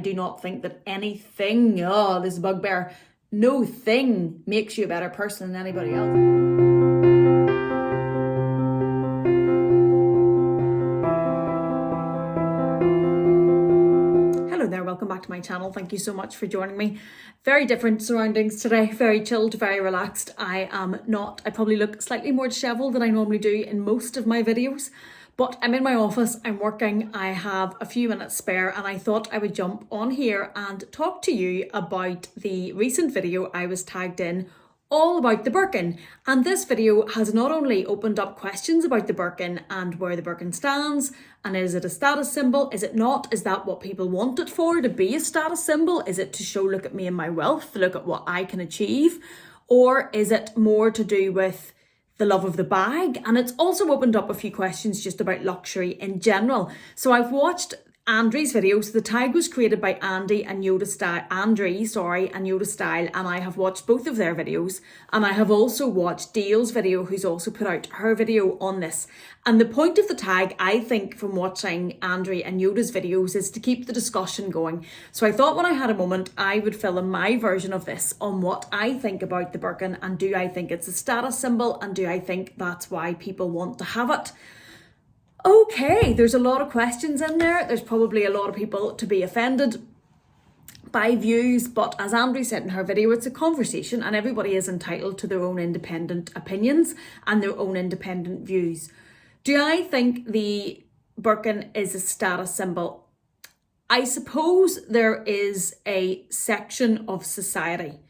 do not think that anything, oh, this bugbear, no thing makes you a better person than anybody else. Welcome back to my channel. Thank you so much for joining me. Very different surroundings today, very chilled, very relaxed. I probably look slightly more disheveled than I normally do in most of my videos, but I'm in my office, I'm working, I have a few minutes spare, and I thought I would jump on here and talk to you about the recent video I was tagged in all about the Birkin. And this video has not only opened up questions about the Birkin and where the Birkin stands, and is it a status symbol, is it not, is that what people want it for, to be a status symbol, is it to show look at me and my wealth, look at what I can achieve, or is it more to do with the love of the bag? And it's also opened up a few questions just about luxury in general. So I've watched Andrew's video. So the tag was created by Andy and Yoda Style, and Yoda Style, and I have watched both of their videos, and I have also watched Dale's video, who's also put out her video on this. And the point of the tag, I think, from watching Andrew and Yoda's videos, is to keep the discussion going. So I thought when I had a moment, I would film my version of this on what I think about the Birkin, and do I think it's a status symbol, and do I think that's why people want to have it? Okay, there's a lot of questions in there. There's probably a lot of people to be offended by views, but as Andrew said in her video, it's a conversation and everybody is entitled to their own independent opinions and their own independent views. Do I think the Birkin is a status symbol? I suppose there is a section of society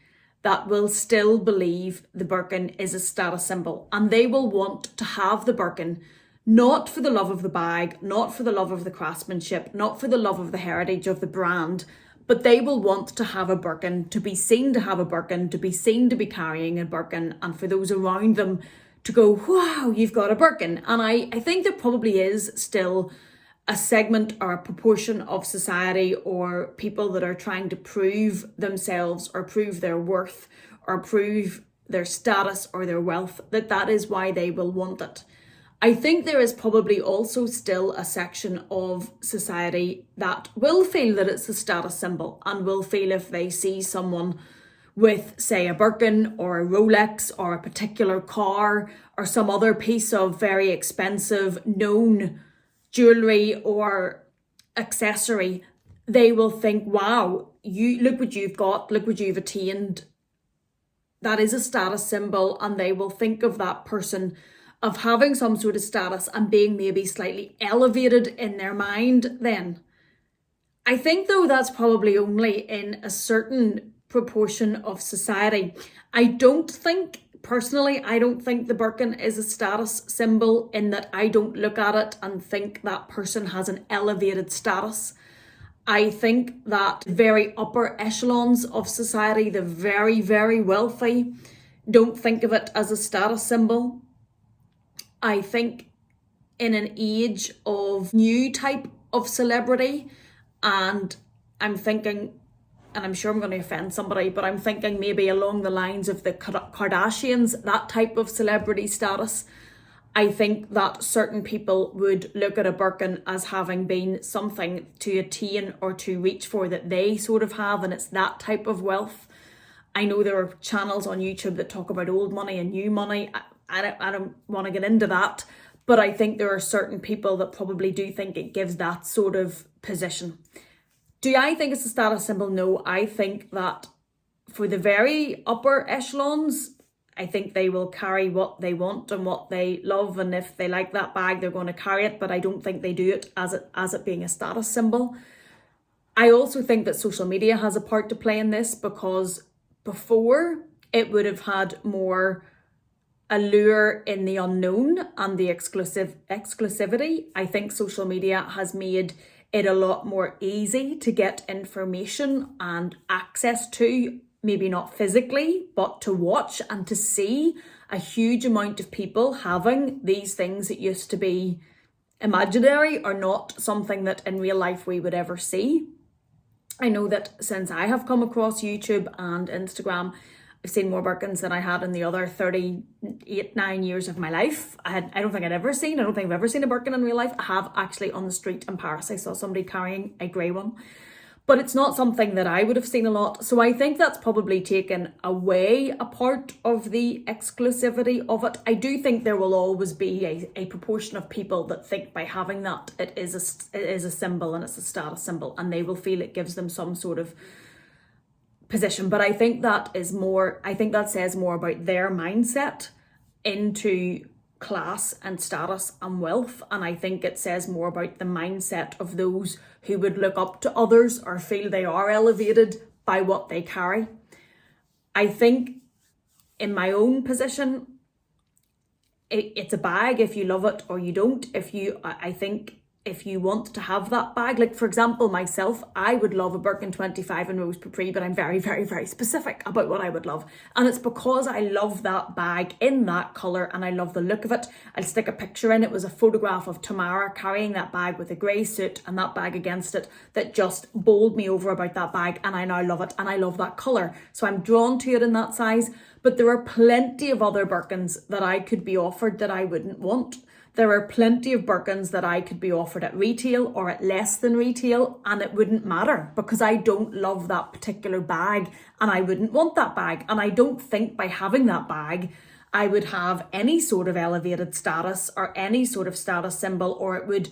that will still believe the Birkin is a status symbol, and they will want to have the Birkin not for the love of the bag, not for the love of the craftsmanship, not for the love of the heritage of the brand, but they will want to have a Birkin, to be seen to have a Birkin, to be seen to be carrying a Birkin, and for those around them to go, wow, you've got a Birkin. And I think there probably is still a segment or a proportion of society or people that are trying to prove themselves or prove their worth or prove their status or their wealth, that is why they will want it. I think there is probably also still a section of society that will feel that it's a status symbol and will feel if they see someone with, say, a Birkin or a Rolex or a particular car or some other piece of very expensive known jewellery or accessory, they will think, wow, you look what you've got, look what you've attained. That is a status symbol, and they will think of that person of having some sort of status and being maybe slightly elevated in their mind then. I think though that's probably only in a certain proportion of society. I don't think the Birkin is a status symbol, in that I don't look at it and think that person has an elevated status. I think that very upper echelons of society, the very, very wealthy, don't think of it as a status symbol. I think in an age of new type of celebrity, and I'm thinking, and I'm sure I'm going to offend somebody, but I'm thinking maybe along the lines of the Kardashians, that type of celebrity status, I think that certain people would look at a Birkin as having been something to attain or to reach for that they sort of have, and it's that type of wealth. I know there are channels on YouTube that talk about old money and new money. I don't want to get into that, but I think there are certain people that probably do think it gives that sort of position. Do I think it's a status symbol? No, I think that for the very upper echelons, I think they will carry what they want and what they love, and if they like that bag, they're going to carry it, but I don't think they do it as it being a status symbol. I also think that social media has a part to play in this, because before it would have had more allure in the unknown and the exclusivity. I think social media has made it a lot more easy to get information and access to, maybe not physically, but to watch and to see a huge amount of people having these things that used to be imaginary or not something that in real life we would ever see. I know that since I have come across YouTube and Instagram, I've seen more Birkins than I had in the other 9 years of my life. I don't think I've ever seen a Birkin in real life. I have actually on the street in Paris. I saw somebody carrying a grey one. But it's not something that I would have seen a lot. So I think that's probably taken away a part of the exclusivity of it. I do think there will always be a proportion of people that think by having that it is a symbol and it's a status symbol, and they will feel it gives them some sort of position. But I think that says more about their mindset into class and status and wealth, and I think it says more about the mindset of those who would look up to others or feel they are elevated by what they carry. I think in my own position, it's a bag if you love it or you don't. I think if you want to have that bag, like for example myself, I would love a Birkin 25 in Rose Capri, but I'm very, very, very specific about what I would love. And it's because I love that bag in that colour and I love the look of it. I'll stick a picture in. It was a photograph of Tamara carrying that bag with a grey suit and that bag against it that just bowled me over about that bag, and I now love it and I love that colour. So I'm drawn to it in that size, but there are plenty of other Birkins that I could be offered that I wouldn't want. There are plenty of Birkins that I could be offered at retail or at less than retail, and it wouldn't matter because I don't love that particular bag and I wouldn't want that bag. And I don't think by having that bag, I would have any sort of elevated status or any sort of status symbol, or it would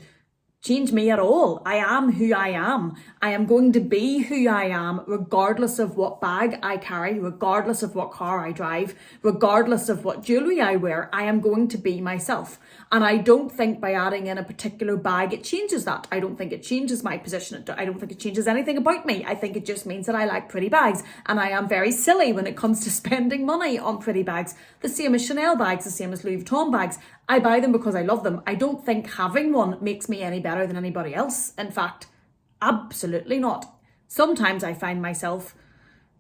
change me at all. I am who I am. I am going to be who I am regardless of what bag I carry, regardless of what car I drive, regardless of what jewellery I wear. I am going to be myself. And I don't think by adding in a particular bag it changes that. I don't think it changes my position. I don't think it changes anything about me. I think it just means that I like pretty bags, and I am very silly when it comes to spending money on pretty bags. The same as Chanel bags, the same as Louis Vuitton bags. I buy them because I love them. I don't think having one makes me any better than anybody else. In fact, absolutely not. Sometimes I find myself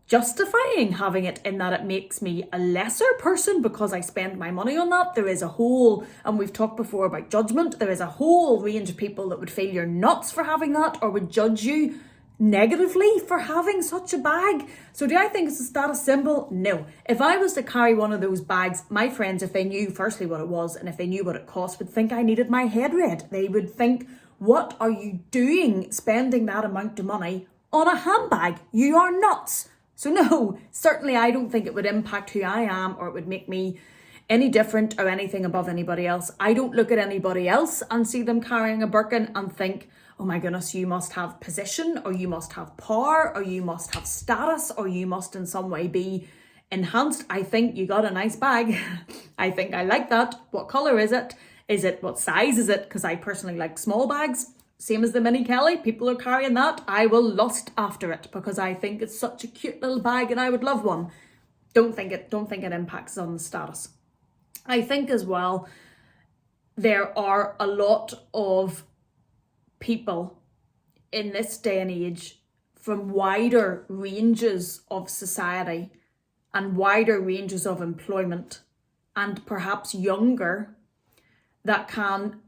justifying having it in that it makes me a lesser person because I spend my money on that. There is a whole, and we've talked before about judgment, there is a whole range of people that would feel you're nuts for having that or would judge you negatively for having such a bag. So do I think it's a status symbol? No. If I was to carry one of those bags, my friends, if they knew firstly what it was and if they knew what it cost, would think I needed my head read. They would think, what are you doing spending that amount of money on a handbag? You are nuts. So no, certainly I don't think it would impact who I am or it would make me any different or anything above anybody else. I don't look at anybody else and see them carrying a Birkin and think, oh my goodness, you must have position or you must have power or you must have status or you must in some way be enhanced. I think you got a nice bag. I think I like that. What colour is it? What size is it? Because I personally like small bags. Same as the Mini Kelly, people are carrying that. I will lust after it because I think it's such a cute little bag and I would love one. Don't think it impacts on the status. I think as well, there are a lot of people in this day and age from wider ranges of society and wider ranges of employment and perhaps younger that can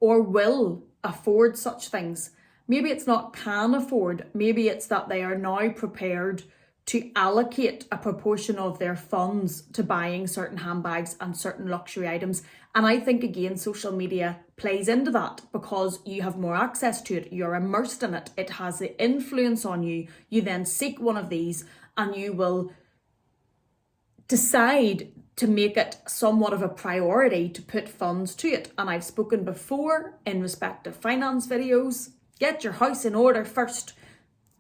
or will afford such things. Maybe it's not can afford, maybe it's that they are now prepared to allocate a proportion of their funds to buying certain handbags and certain luxury items. And I think again, social media plays into that because you have more access to it, you're immersed in it, it has the influence on you. You then seek one of these and you will decide to make it somewhat of a priority to put funds to it. And I've spoken before in respect of finance videos, get your house in order first.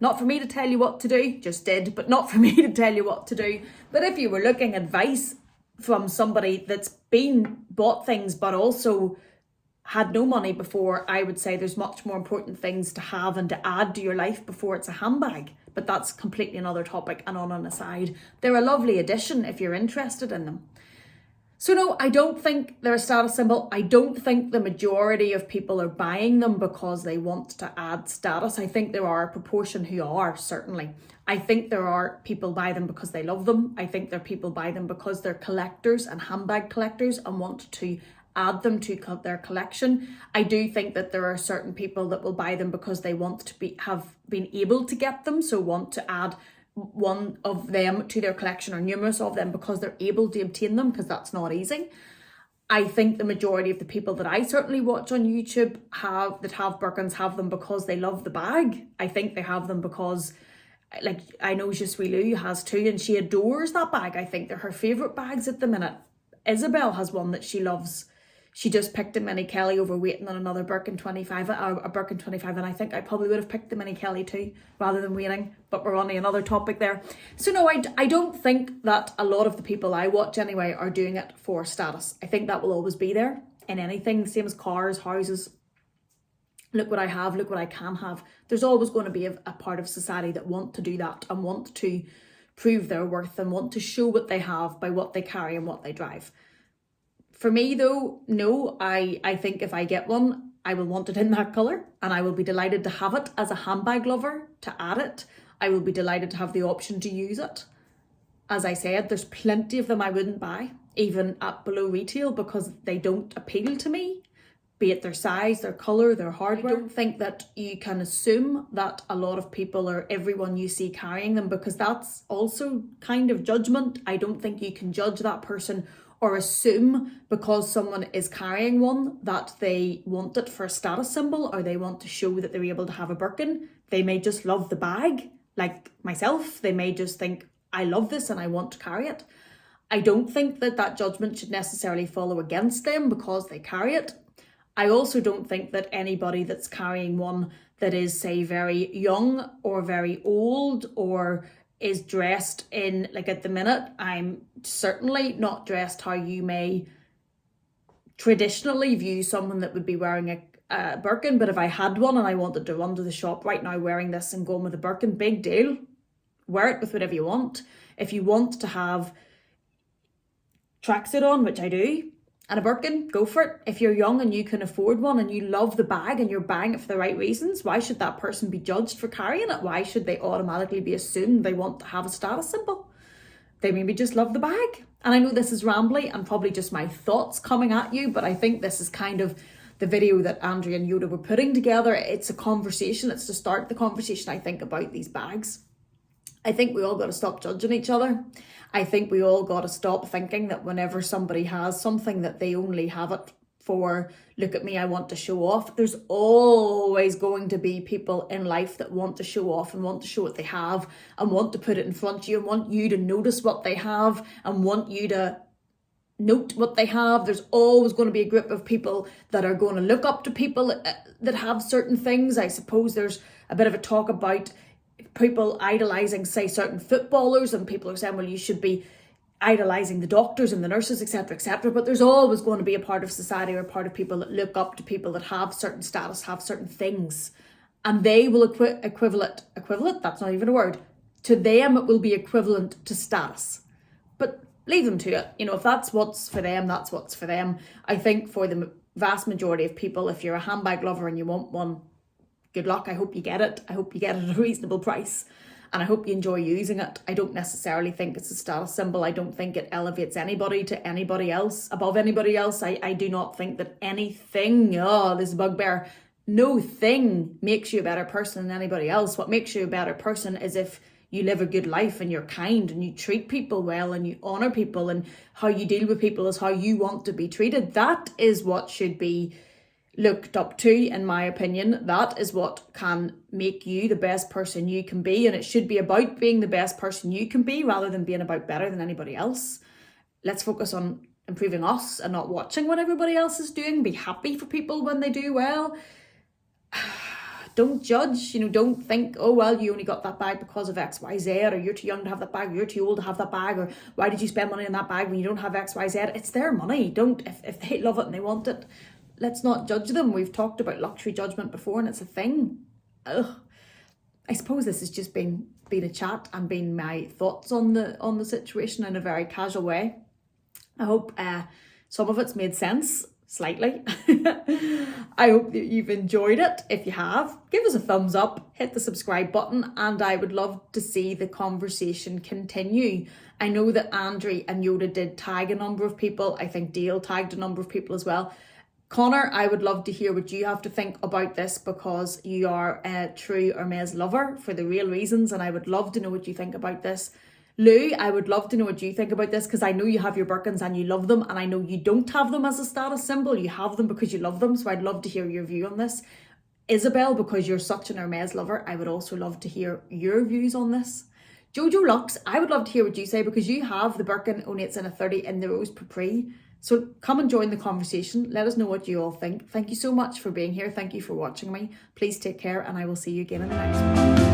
Not for me to tell you what to do, just did, but not for me to tell you what to do. But if you were looking advice from somebody that's bought things but also had no money before, I would say there's much more important things to have and to add to your life before it's a handbag. But that's completely another topic and on an aside. They're a lovely addition if you're interested in them. So no, I don't think they're a status symbol. I don't think the majority of people are buying them because they want to add status. I think there are a proportion who are, certainly. I think there are people buy them because they love them. I think there are people buy them because they're collectors and handbag collectors and want to add them to their collection. I do think that there are certain people that will buy them because they want to have been able to get them, so want to add one of them to their collection or numerous of them because they're able to obtain them, because that's not easy. I think the majority of the people that I certainly watch on YouTube that have Birkins have them because they love the bag. I think they have them because, like, I know Je Suis Lou has two and she adores that bag. I think they're her favourite bags at the minute. Isabel has one that she loves. She just picked a Mini Kelly over waiting on another Birkin 25, a Birkin 25, and I think I probably would have picked the Mini Kelly too, rather than waiting, but we're on to another topic there. So no, I don't think that a lot of the people I watch anyway are doing it for status. I think that will always be there in anything, same as cars, houses. Look what I have, look what I can have. There's always going to be a part of society that want to do that and want to prove their worth and want to show what they have by what they carry and what they drive. For me though, no, I think if I get one, I will want it in that colour and I will be delighted to have it as a handbag lover, to add it. I will be delighted to have the option to use it. As I said, there's plenty of them I wouldn't buy, even at below retail, because they don't appeal to me, be it their size, their colour, their hardware. I don't think that you can assume that a lot of people or everyone you see carrying them, because that's also kind of judgment. I don't think you can judge that person or assume because someone is carrying one that they want it for a status symbol or they want to show that they're able to have a Birkin. They may just love the bag, like myself. They may just think, I love this and I want to carry it. I don't think that judgment should necessarily follow against them because they carry it. I also don't think that anybody that's carrying one that is, say, very young or very old or is dressed in, like at the minute, I'm certainly not dressed how you may traditionally view someone that would be wearing a Birkin, but if I had one and I wanted to run to the shop right now wearing this and going with a Birkin, big deal. Wear it with whatever you want. If you want to have tracksuit on, which I do, and a Birkin, go for it. If you're young and you can afford one and you love the bag and you're buying it for the right reasons, why should that person be judged for carrying it? Why should they automatically be assumed they want to have a status symbol? They maybe just love the bag. And I know this is rambly and probably just my thoughts coming at you, but I think this is kind of the video that Andrea and Yoda were putting together. It's a conversation. It's to start the conversation, I think, about these bags. I think we all got to stop judging each other. I think we all got to stop thinking that whenever somebody has something that they only have it for, look at me, I want to show off. There's always going to be people in life that want to show off and want to show what they have and want to put it in front of you and want you to notice what they have and want you to note what they have. There's always going to be a group of people that are going to look up to people that have certain things. I suppose there's a bit of a talk about people idolising, say, certain footballers, and people are saying, well, you should be idolising the doctors and the nurses, etc., etc. But there's always going to be a part of society or a part of people that look up to people that have certain status, have certain things, and they will equivalent, that's not even a word, to them it will be equivalent to status. But leave them to it. You know, if that's what's for them, that's what's for them. I think for the vast majority of people, if you're a handbag lover and you want one, good luck. I hope you get it. I hope you get it at a reasonable price. And I hope you enjoy using it. I don't necessarily think it's a status symbol. I don't think it elevates anybody to anybody else, above anybody else. I do not think that anything, this bugbear, no thing makes you a better person than anybody else. What makes you a better person is if you live a good life and you're kind and you treat people well and you honour people, and how you deal with people is how you want to be treated. That is what should be looked up to, in my opinion. That is what can make you the best person you can be, and it should be about being the best person you can be rather than being about better than anybody else. Let's focus on improving us and not watching what everybody else is doing. Be happy for people when they do well. Don't judge, don't think, oh, well, you only got that bag because of XYZ, or you're too young to have that bag, or you're too old to have that bag, or why did you spend money on that bag when you don't have XYZ? It's their money. If they love it and they want it, let's not judge them. We've talked about luxury judgment before, and it's a thing. I suppose this has just been a chat and been my thoughts on the situation in a very casual way. I hope some of it's made sense, slightly. I hope that you've enjoyed it. If you have, give us a thumbs up, hit the subscribe button, and I would love to see the conversation continue. I know that Andrea and Yoda did tag a number of people. I think Dale tagged a number of people as well. Connor, I would love to hear what you have to think about this, because you are a true Hermes lover for the real reasons, and I would love to know what you think about this. Lou, I would love to know what you think about this, because I know you have your Birkins and you love them, and I know you don't have them as a status symbol. You have them because you love them, so I'd love to hear your view on this. Isabel, because you're such an Hermes lover, I would also love to hear your views on this. Jojo Lux, I would love to hear what you say, because you have the Birkin 08s and a 30 in the Rose Capri. So come and join the conversation. Let us know what you all think. Thank you so much for being here. Thank you for watching me. Please take care, and I will see you again in the next one.